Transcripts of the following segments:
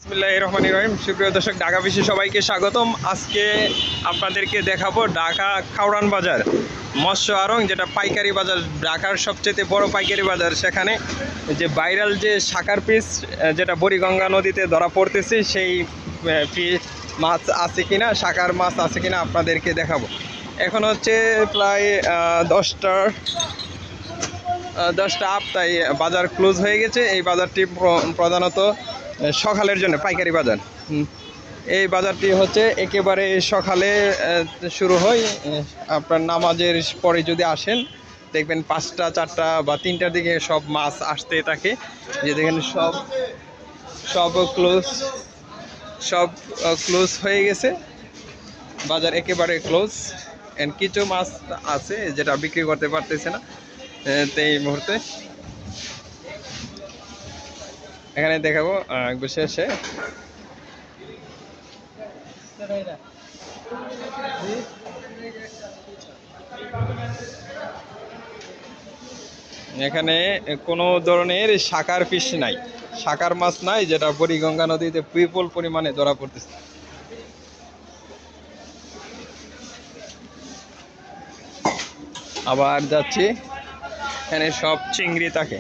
বিসমিল্লাহির রহমানির রহিম। সুপ্রিয় দর্শক, ঢাকা বিশ্বে সবাইকে স্বাগতম। আজকে আপনাদেরকে দেখাবো ঢাকা কাউরান বাজার মৎস্য আড়ং, যেটা পাইকারি বাজার, ঢাকার সবচেয়ে বড় পাইকারি বাজার। সেখানে যে ভাইরাল যে শাকার পিস, যেটা বুড়িগঙ্গা নদীতে ধরা পড়তেছে, সেই মাছ আছে কিনা, শাকার মাছ আছে কিনা আপনাদেরকে দেখাবো। এখন হচ্ছে প্রায় 10টা আপ, তাই বাজার ক্লোজ হয়ে গেছে। এই বাজারটি প্রধানত সকালের জন্য পাইকারি বাজার। এই বাজারটি হচ্ছে একেবারে সকালে শুরু হয়। আপনার নামাজের পরে যদি আসেন, দেখবেন 5টা 4টা বা 3টার দিকে সব মাছ আসতে থাকে। যে দেখেন সব ক্লোজ হয়ে গেছে, বাজার একেবারে ক্লোজ। এন্ড কিছু মাছ আছে যেটা বিক্রি করতে পারতেছে না এই মুহূর্তে। এখানে দেখাবো একবার শেষে। এখানে কোনো ধরনের শাকার ফিশ নাই, শাকার মাছ নাই, যেটা বুড়িগঙ্গা নদীতে বিপুল পরিমাণে ধরা পড়তেছে। আবার যাচ্ছি, এখানে সব চিংড়ি থাকে।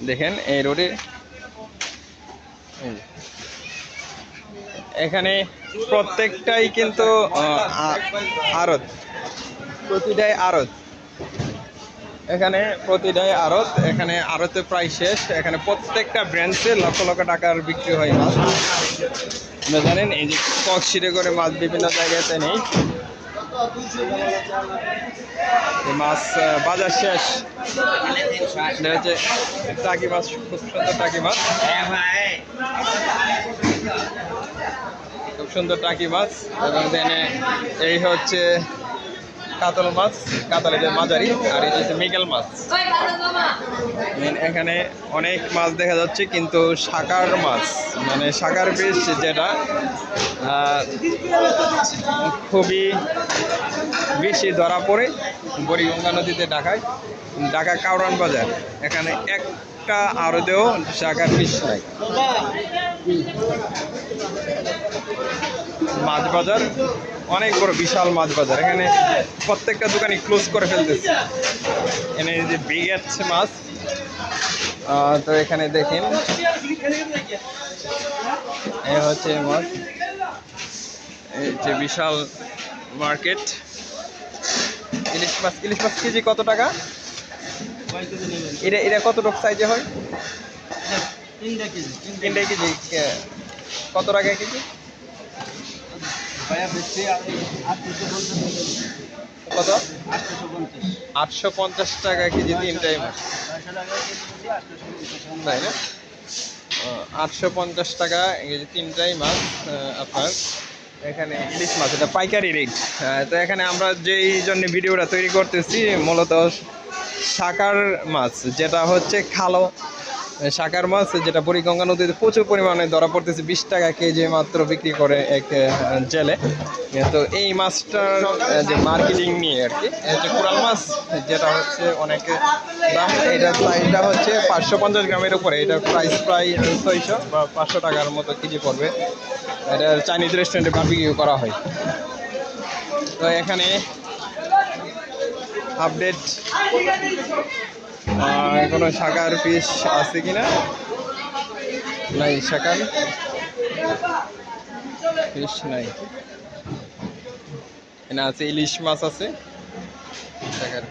দেখেন এই রোডে এখানে প্রত্যেকটাই কিন্তু আড়ত, প্রতিটাই আড়ত। এখানে প্রতিটাই আড়ত, এখানে আড়তে প্রায় শেষ। এখানে প্রত্যেকটা ব্র্যান্ডসে লক্ষ লক্ষ টাকার বিক্রি হয় মাছ। আপনারা জানেন এই যে কক্সিটে করে মাছ বিভিন্ন জায়গাতে নেই, মাছ বাজার শেষ। হচ্ছে টাকি মাছ, খুব সুন্দর টাকি মাছ, খুব সুন্দর টাকি মাছ। এবং এই হচ্ছে কাতল মাছ, কাতলের মাঝারি। আর এই হচ্ছে মৃগেল মাছ। এখানে অনেক মাছ দেখা যাচ্ছে, কিন্তু শাকার মাছ, মানে শাকার পিস, যেটা খুবই বেশি ধরা পড়ে বুড়িগঙ্গা নদীতে, ঢাকা কাউরান বাজার। এখানে একটা আড়তেও শাকার পিস নাই। মাছ বাজার অনেক বড়, বিশাল মাছ বাজার। এখানে প্রত্যেকটা দোকানই ক্লোজ করে ফেলতেছে। এখানে যে ব্রিগেড মাছ, তো এখানে দেখেন এই হচ্ছে মাছ, এই যে বিশাল মার্কেট। ইলিশ মাছ কেজি কত টাকা? এটা কতটুকু সাইজে হয়? 3 কেজি। কত টাকা কেজি? কত? 850 টাকা কেজি 3টাই মাছ, তাই না? 850 টাকা কেজি 3টাই মাছ আপনার। এখানে ইলিশ মাছ, এটা পাইকারি রেট। তো এখানে আমরা যেই জন্য ভিডিওটা তৈরি করতেছি, মূলত শাকার মাছ, যেটা হচ্ছে খালো শাকার মাছ, যেটা বুড়িগঙ্গা নদীতে প্রচুর পরিমাণে ধরা পড়তেছে। 20 টাকা কেজি মাত্র বিক্রি করে এক জেলে। তো এই মাছটার যে মার্কেটিং নিয়ে আর কি, হচ্ছে কোরাল মাছ, যেটা হচ্ছে অনেকে দাম। এটা হচ্ছে 550 গ্রামের উপরে। এটার প্রাইস প্রায় 600 বা 500 টাকার মতো কেজি পড়বে। এটা চাইনিজ রেস্টুরেন্টে বারবিকিউ করা হয়। তো এখানে আপডেট, কোনো শাকার ফিশ আছে কিনা? নাই, শাকার ফিশ নাই। এখানে আছে ইলিশ মাছ আছে, শাকার।